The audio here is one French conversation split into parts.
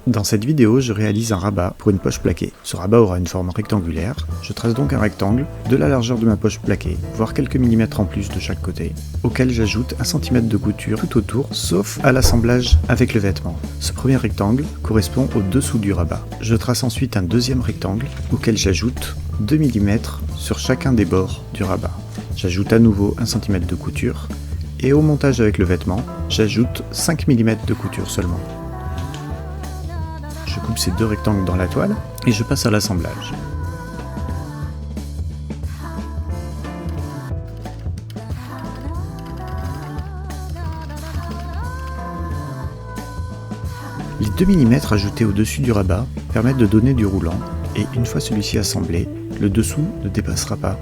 Dans cette vidéo, je réalise un rabat pour une poche plaquée. Ce rabat aura une forme rectangulaire. Je trace donc un rectangle de la largeur de ma poche plaquée, voire quelques millimètres en plus de chaque côté, auquel j'ajoute 1 cm de couture tout autour, sauf à l'assemblage avec le vêtement. Ce premier rectangle correspond au dessous du rabat. Je trace ensuite un deuxième rectangle, auquel j'ajoute 2 mm sur chacun des bords du rabat. J'ajoute à nouveau 1 cm de couture, et au montage avec le vêtement, j'ajoute 5 mm de couture seulement. Je coupe ces deux rectangles dans la toile et je passe à l'assemblage. Les 2 mm ajoutés au-dessus du rabat permettent de donner du roulant et une fois celui-ci assemblé, le dessous ne dépassera pas.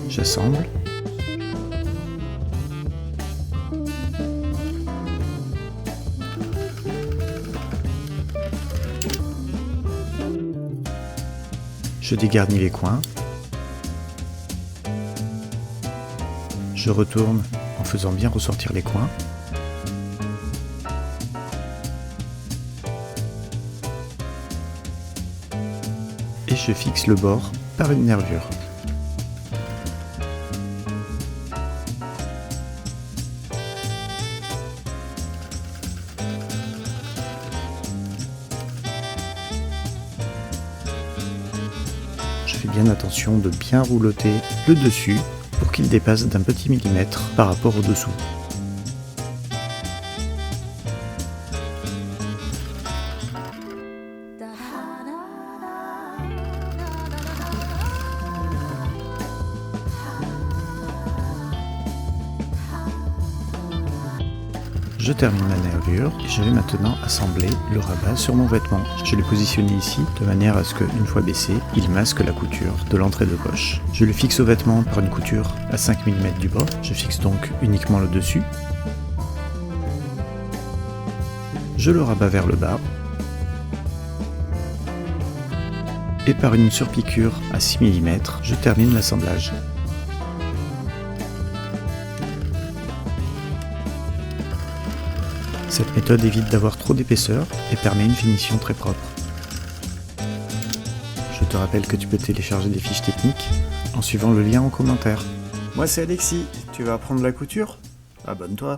J'assemble. Je dégarnis les coins. Je retourne en faisant bien ressortir les coins. Et je fixe le bord par une nervure. Je fais bien attention de bien roulotter le dessus pour qu'il dépasse d'un petit millimètre par rapport au dessous. Je termine ma nervure et je vais maintenant assembler le rabat sur mon vêtement. Je l'ai positionné ici de manière à ce qu'une fois baissé, il masque la couture de l'entrée de poche. Je le fixe au vêtement par une couture à 5 mm du bord. Je fixe donc uniquement le dessus. Je le rabats vers le bas. Et par une surpiqûre à 6 mm, je termine l'assemblage. Cette méthode évite d'avoir trop d'épaisseur et permet une finition très propre. Je te rappelle que tu peux télécharger des fiches techniques en suivant le lien en commentaire. Moi c'est Alexis, tu vas apprendre la couture? Abonne-toi!